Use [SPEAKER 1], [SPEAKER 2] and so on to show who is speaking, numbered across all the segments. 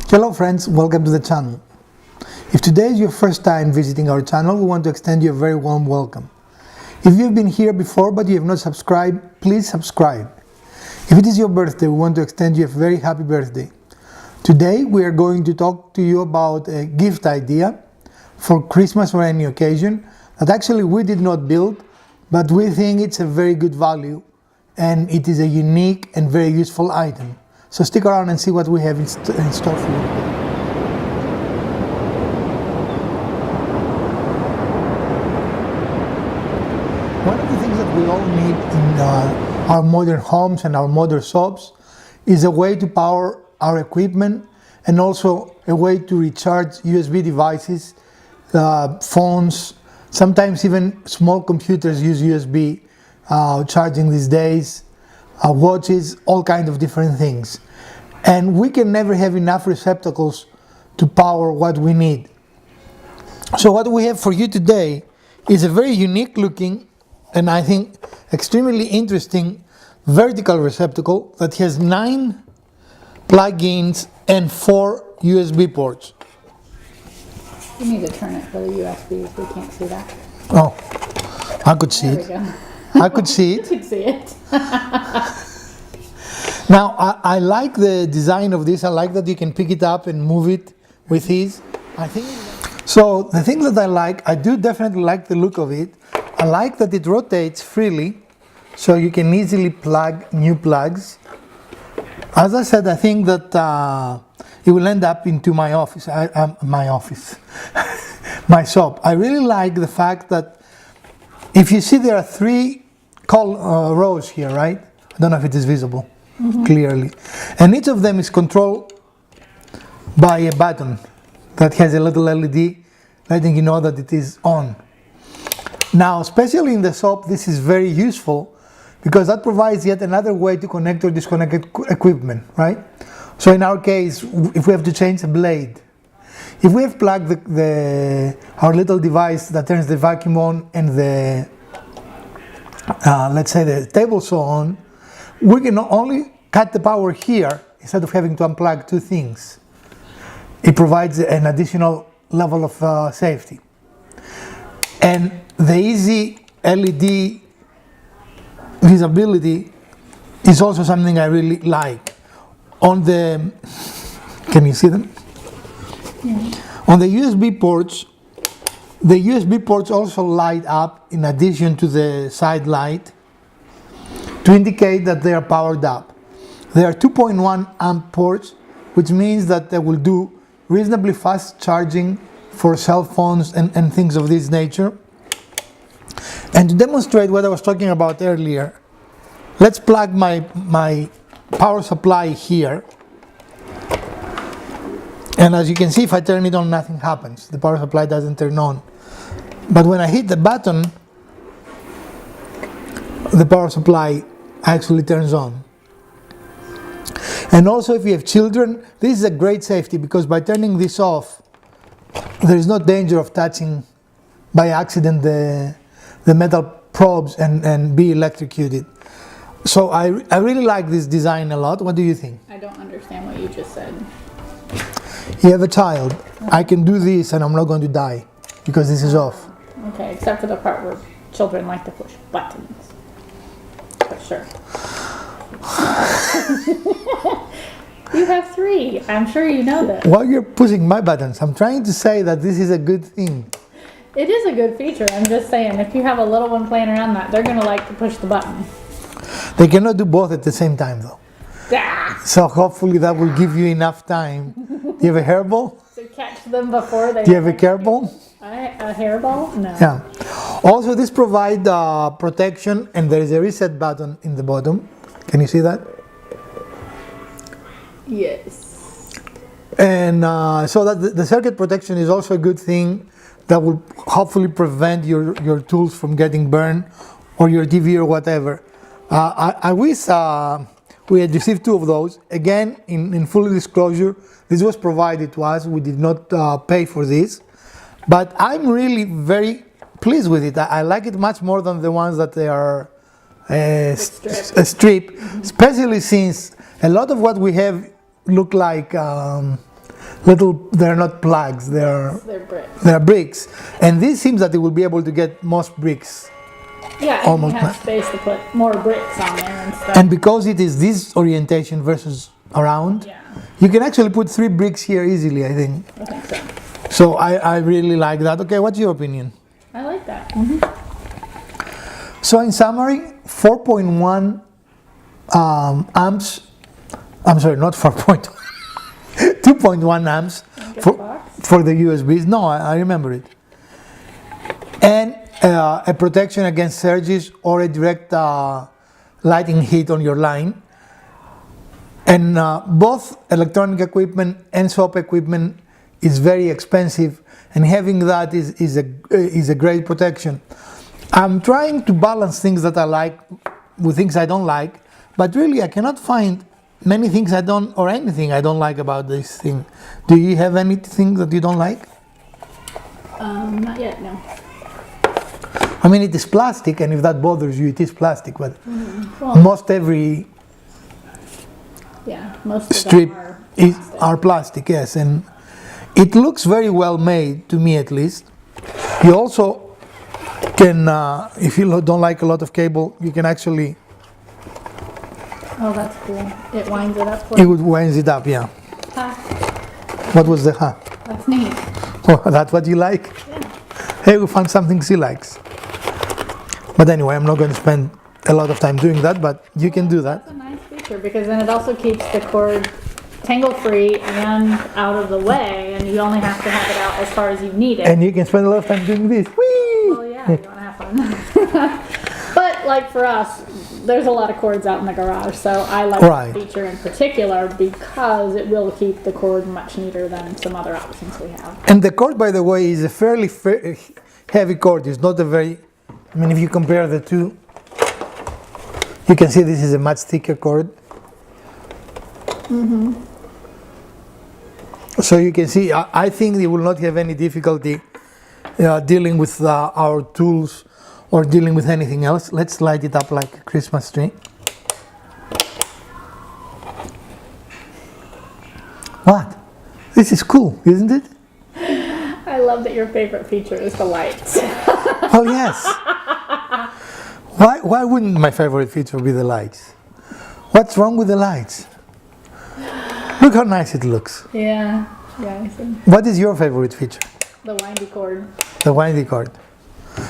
[SPEAKER 1] Hello friends, welcome to the channel. If today is your first time visiting our channel, we want to extend you a very warm welcome. If you've been here before but you have not subscribed, please subscribe. If it is your birthday, we want to extend you a very happy birthday. Today we are going to talk to you about a gift idea for Christmas or any occasion that actually we did not build, but we think it's a very good value and it is a unique and very useful item. So stick around and see what we have in store for you. One of the things that we all need in our modern homes and our modern shops is a way to power our equipment and also a way to recharge USB devices, phones, sometimes even small computers use USB charging these days. Watches, all kinds of different things. And we can never have enough receptacles to power what we need. So what we have for you today is a very unique looking and I think extremely interesting vertical receptacle that has 9 plug-ins and 4 USB ports.
[SPEAKER 2] You need to turn it for the USB if we can't see that.
[SPEAKER 1] Oh, I could see
[SPEAKER 2] There
[SPEAKER 1] it.
[SPEAKER 2] we go.
[SPEAKER 1] I could see
[SPEAKER 2] You
[SPEAKER 1] it.
[SPEAKER 2] could see it.
[SPEAKER 1] Now, I like the design of this. I like that you can pick it up and move it with ease. So the thing that I do definitely like the look of it. I like that it rotates freely, so you can easily plug new plugs. As I said, I think that it will end up into my office. My shop. I really like the fact that if you see there are 3 rows here, right? I don't know if it is visible clearly. And each of them is controlled by a button that has a little LED letting you know that it is on. Now, especially in the shop, this is very useful because that provides yet another way to connect or disconnect equipment, right? So in our case, if we have to change a blade, if we have plugged our little device that turns the vacuum on and the let's say the table saw on, we can only cut the power here instead of having to unplug 2 things. It provides an additional level of safety. And the easy LED visibility is also something I really like. On the, can you see them?
[SPEAKER 2] Yeah.
[SPEAKER 1] On the USB ports, the USB ports also light up in addition to the side light to indicate that they are powered up. They are 2.1 amp ports, which means that they will do reasonably fast charging for cell phones and things of this nature. And to demonstrate what I was talking about earlier, let's plug my power supply here. And as you can see, if I turn it on, nothing happens. The power supply doesn't turn on. But when I hit the button, the power supply actually turns on. And also if you have children, this is a great safety because by turning this off, there is no danger of touching by accident the metal probes and be electrocuted. So I really like this design a lot. What do you think?
[SPEAKER 2] I don't understand what you just said.
[SPEAKER 1] You have a child. I can do this and I'm not going to die because this is off.
[SPEAKER 2] Okay, except for the part where children like to push buttons. But sure. You have 3. I'm sure you know that.
[SPEAKER 1] While you're pushing my buttons, I'm trying to say that this is a good thing.
[SPEAKER 2] It is a good feature. I'm just saying, if you have a little one playing around that, they're going to like to push the button.
[SPEAKER 1] They cannot do both at the same time though.
[SPEAKER 2] Ah!
[SPEAKER 1] So hopefully that will give you enough time. Do you have a hairball?
[SPEAKER 2] To catch them before they...
[SPEAKER 1] Do you have a hairball?
[SPEAKER 2] A hairball? No.
[SPEAKER 1] Yeah. Also this provides protection and there is a reset button in the bottom. Can you see that?
[SPEAKER 2] Yes.
[SPEAKER 1] And so that the circuit protection is also a good thing that will hopefully prevent your tools from getting burned or your TV or whatever. I wish we had received 2 of those. Again, in full disclosure, this was provided to us. We did not pay for this. But I'm really very pleased with it. I like it much more than the ones that they are a strip, especially since a lot of what we have look like they're not plugs,
[SPEAKER 2] They're bricks.
[SPEAKER 1] they're bricks. And this seems that it will be able to get most bricks.
[SPEAKER 2] Yeah, and
[SPEAKER 1] Almost
[SPEAKER 2] you have
[SPEAKER 1] not.
[SPEAKER 2] space to put more bricks on there and stuff.
[SPEAKER 1] And because it is this orientation versus around,
[SPEAKER 2] Yeah,
[SPEAKER 1] you can actually put 3 bricks here easily, I think.
[SPEAKER 2] I think so.
[SPEAKER 1] So I really like that. Okay, what's your opinion?
[SPEAKER 2] I like that.
[SPEAKER 1] So in summary, 4.1 amps, I'm sorry, not 4.1, 2.1 amps
[SPEAKER 2] Get
[SPEAKER 1] for,
[SPEAKER 2] the box.
[SPEAKER 1] for the USBs. No, I remember it. And a protection against surges or a direct lighting hit on your line. And both electronic equipment and SOP equipment is very expensive, and having that is a great protection. I'm trying to balance things that I like with things I don't like, but really I cannot find many things I don't, or anything I don't like about this thing. Do you have anything that you don't like?
[SPEAKER 2] Not yet, no.
[SPEAKER 1] I mean, it is plastic, and if that bothers you, it is plastic, but
[SPEAKER 2] Well,
[SPEAKER 1] most every
[SPEAKER 2] yeah, most of
[SPEAKER 1] strip
[SPEAKER 2] them
[SPEAKER 1] are plastic, yes, and it looks very well made, to me at least. You also can, if you don't like a lot of cable, you can actually,
[SPEAKER 2] Oh, that's cool. It winds it up for
[SPEAKER 1] it
[SPEAKER 2] you.
[SPEAKER 1] would winds it up, yeah.
[SPEAKER 2] Ha,
[SPEAKER 1] What was the ha?
[SPEAKER 2] that's neat.
[SPEAKER 1] Oh, that's what you like? Hey, we found something she likes. But anyway, I'm not going to spend a lot of time doing that, but you can do that.
[SPEAKER 2] That's a nice feature because then it also keeps the cord tangle free and out of the way, and you only have to have it out as far as you need it.
[SPEAKER 1] And you can spend a lot of time doing this. Whee!
[SPEAKER 2] Well, yeah, you want to have fun. But like for us, there's a lot of cords out in the garage, so I like
[SPEAKER 1] Right.
[SPEAKER 2] this feature in particular because it will keep the cord much neater than some other options we have.
[SPEAKER 1] And the cord, by the way, is a fairly heavy cord. It's not a very, I mean, if you compare the two, you can see this is a much thicker cord. So you can see, I think you will not have any difficulty dealing with our tools or dealing with anything else. Let's light it up like a Christmas tree. What? This is cool, isn't it?
[SPEAKER 2] I love that your favorite feature is the lights.
[SPEAKER 1] Oh yes. Why wouldn't my favorite feature be the lights? What's wrong with the lights? Look how nice it looks.
[SPEAKER 2] Yeah, I see.
[SPEAKER 1] What is your favorite feature?
[SPEAKER 2] The windy cord.
[SPEAKER 1] The windy cord.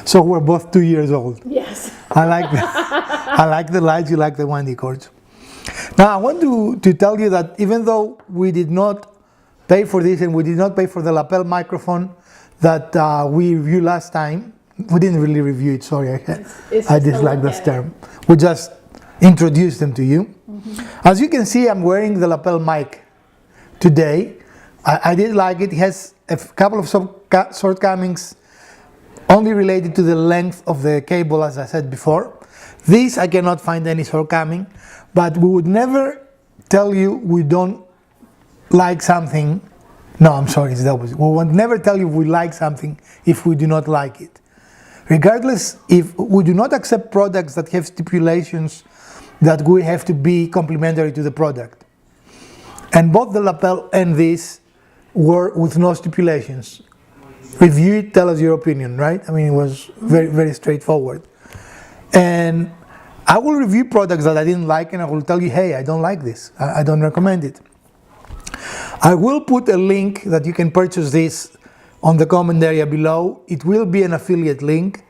[SPEAKER 1] So we're both 2 years old.
[SPEAKER 2] Yes.
[SPEAKER 1] I like the, I like the lights, you like the windy cords. Now I want to tell you that even though we did not pay for this and we did not pay for the lapel microphone that we reviewed last time, we didn't really review it, sorry,
[SPEAKER 2] It's
[SPEAKER 1] I
[SPEAKER 2] just a
[SPEAKER 1] dislike
[SPEAKER 2] look
[SPEAKER 1] this
[SPEAKER 2] at
[SPEAKER 1] term. We just introduced them to you. As you can see, I'm wearing the lapel mic today. I did like it. It has a couple of shortcomings only related to the length of the cable, as I said before. This I cannot find any shortcoming, but we would never tell you we don't like something. No, I'm sorry, it's the opposite. We would never tell you we like something if we do not like it. Regardless, if we do not accept products that have stipulations that we have to be complementary to the product. And both the lapel and this were with no stipulations. Review it, tell us your opinion, right? I mean, it was very, very straightforward. And I will review products that I didn't like and I will tell you, hey, I don't like this. I don't recommend it. I will put a link that you can purchase this on the comment area below. It will be an affiliate link.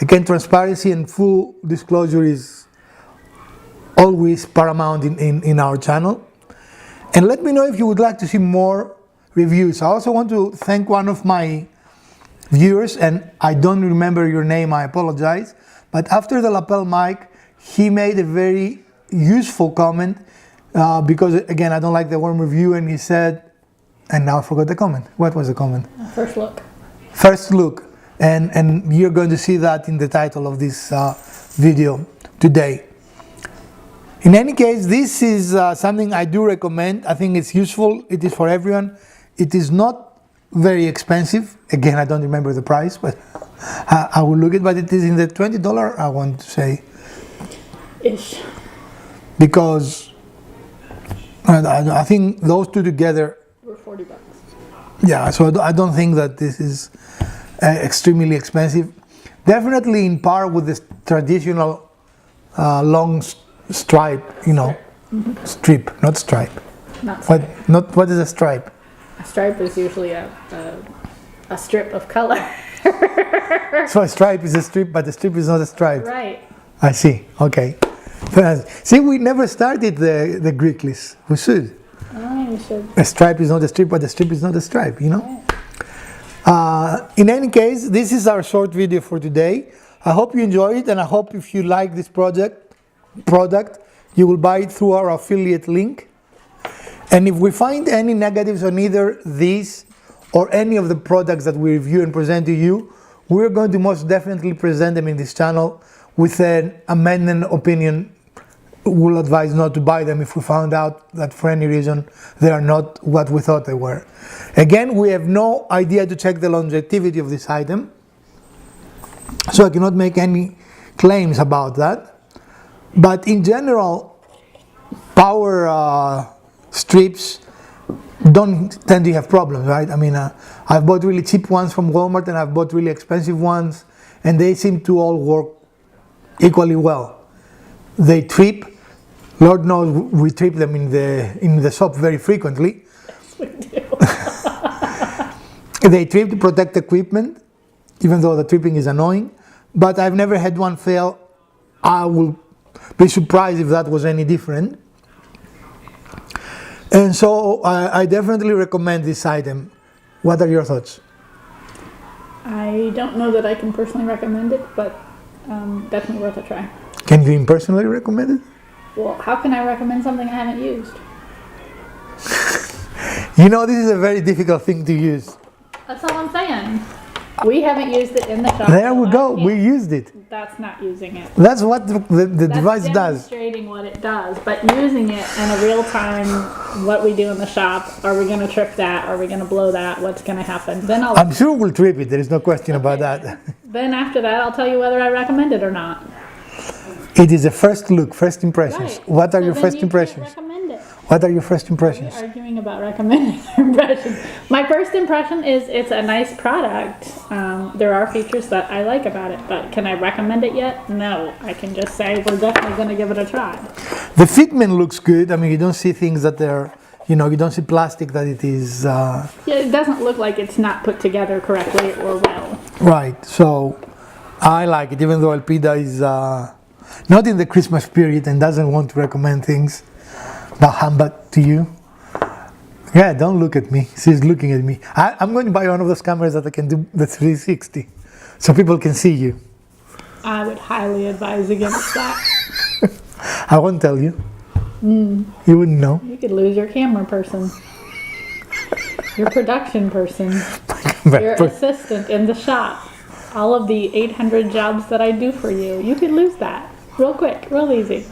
[SPEAKER 1] Again, transparency and full disclosure is always paramount in our channel. And let me know if you would like to see more reviews. I also want to thank one of my viewers, and I don't remember your name, I apologize, but after the lapel mic, he made a very useful comment because, again, I don't like the warm review, and he said, and now I forgot the comment. What was the comment?
[SPEAKER 2] First look.
[SPEAKER 1] First look, and you're going to see that in the title of this video today. In any case, this is something I do recommend. I think it's useful. It is for everyone. It is not very expensive. Again, I don't remember the price, but I will look at it. But it is in the $20, I want to say.
[SPEAKER 2] Ish.
[SPEAKER 1] Because I think those two together
[SPEAKER 2] We're $40.
[SPEAKER 1] Yeah, so I don't think that this is extremely expensive. Definitely in par with the traditional long stripe, strip, not stripe.
[SPEAKER 2] Not stripe.
[SPEAKER 1] What is a stripe?
[SPEAKER 2] A stripe is usually a strip of color.
[SPEAKER 1] So a stripe is a strip, but a strip is not a stripe.
[SPEAKER 2] Right.
[SPEAKER 1] I see. Okay. See, we never started the Greek list. We should.
[SPEAKER 2] Oh, you should.
[SPEAKER 1] A stripe is not a strip, but a strip is not a stripe, In any case, this is our short video for today. I hope you enjoy it, and I hope if you like this product, you will buy it through our affiliate link. And if we find any negatives on either these or any of the products that we review and present to you, we're going to most definitely present them in this channel with an amendment opinion. We'll advise not to buy them if we found out that for any reason they are not what we thought they were. Again, we have no idea to check the longevity of this item, so I cannot make any claims about that. But in general, power strips don't tend to have problems, right? I mean, I've bought really cheap ones from Walmart and I've bought really expensive ones, and they seem to all work equally well. They trip. Lord knows we trip them in the shop very frequently.
[SPEAKER 2] Yes, we do.
[SPEAKER 1] They trip to protect equipment, even though the tripping is annoying. But I've never had one fail. I will be surprised if that was any different. And so I definitely recommend this item. What are your thoughts?
[SPEAKER 2] I don't know that I can personally recommend it, but definitely worth a try.
[SPEAKER 1] Can you personally recommend it?
[SPEAKER 2] Well, how can I recommend something I haven't used?
[SPEAKER 1] This is a very difficult thing to use.
[SPEAKER 2] That's all I'm saying. We haven't used it in the shop.
[SPEAKER 1] There we
[SPEAKER 2] so
[SPEAKER 1] go. We used it.
[SPEAKER 2] That's not using it.
[SPEAKER 1] That's what the
[SPEAKER 2] That's
[SPEAKER 1] device does.
[SPEAKER 2] demonstrating what it does, but using it in a real time, what we do in the shop, are we going to trip that? Are we going to blow that? What's going to happen? Then
[SPEAKER 1] I'm sure we'll trip it. There is no question about that.
[SPEAKER 2] Then after that, I'll tell you whether I recommend it or not.
[SPEAKER 1] It is a first look, first impressions.
[SPEAKER 2] Right.
[SPEAKER 1] What are
[SPEAKER 2] So
[SPEAKER 1] your
[SPEAKER 2] then
[SPEAKER 1] first
[SPEAKER 2] you can't
[SPEAKER 1] impressions?
[SPEAKER 2] recommend it.
[SPEAKER 1] What are your first impressions?
[SPEAKER 2] We're arguing about recommending impressions. My first impression is it's a nice product. There are features that I like about it, but can I recommend it yet? No. I can just say we're definitely going to give it a try.
[SPEAKER 1] The fitment looks good. I mean, you don't see things that they're, you don't see plastic that it is.
[SPEAKER 2] Yeah, it doesn't look like it's not put together correctly or well.
[SPEAKER 1] Right. So I like it, even though Elpida is not in the Christmas spirit and doesn't want to recommend things. Now, handbag to you. Yeah, don't look at me. She's looking at me. I'm going to buy one of those cameras that I can do the 360, so people can see you.
[SPEAKER 2] I would highly advise against that.
[SPEAKER 1] I won't tell you. You wouldn't know.
[SPEAKER 2] You could lose your camera person, your production person, your assistant in the shop, all of the 800 jobs that I do for you. You could lose that real quick, real easy.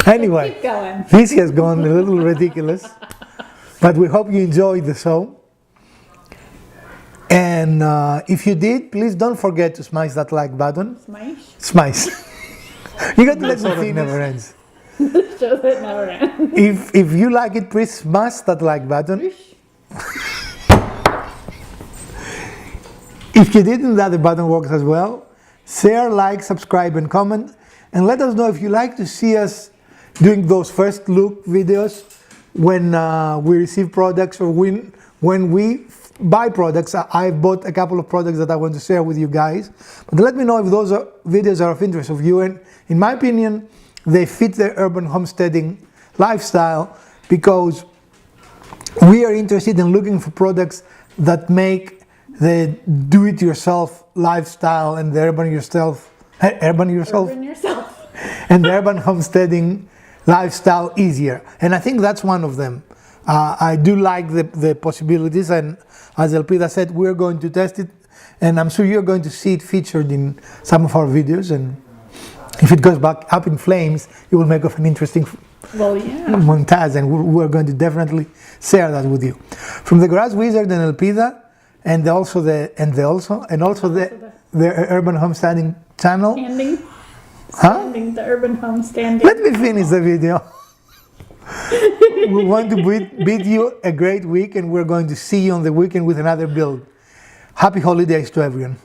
[SPEAKER 1] Anyway,
[SPEAKER 2] Keep going.
[SPEAKER 1] this has gone a little ridiculous, but we hope you enjoyed the show. And if you did, please don't forget to smash that like button.
[SPEAKER 2] Smash.
[SPEAKER 1] You got to let me finish. Never ends.
[SPEAKER 2] Shows it never ends.
[SPEAKER 1] If you like it, please smash that like button. If you didn't, the other button works as well. Share, like, subscribe, and comment. And let us know if you like to see us doing those first look videos when we receive products or when we buy products. I've bought a couple of products that I want to share with you guys. But let me know if those videos are of interest of you. And in my opinion, they fit the urban homesteading lifestyle because we are interested in looking for products that make the do-it-yourself lifestyle and the urban yourself and the urban homesteading lifestyle easier. And I think that's one of them. I do like the possibilities, and as Elpida said, we're going to test it, and I'm sure you're going to see it featured in some of our videos, and if it goes back up in flames, it will make an interesting montage, and we're going to definitely share that with you. From the Garage Wizard and Elpida, and also the Urban Homesteading channel.
[SPEAKER 2] The Urban Homesteading.
[SPEAKER 1] Let me finish the video. We want to bid you a great week, and we're going to see you on the weekend with another build. Happy holidays to everyone.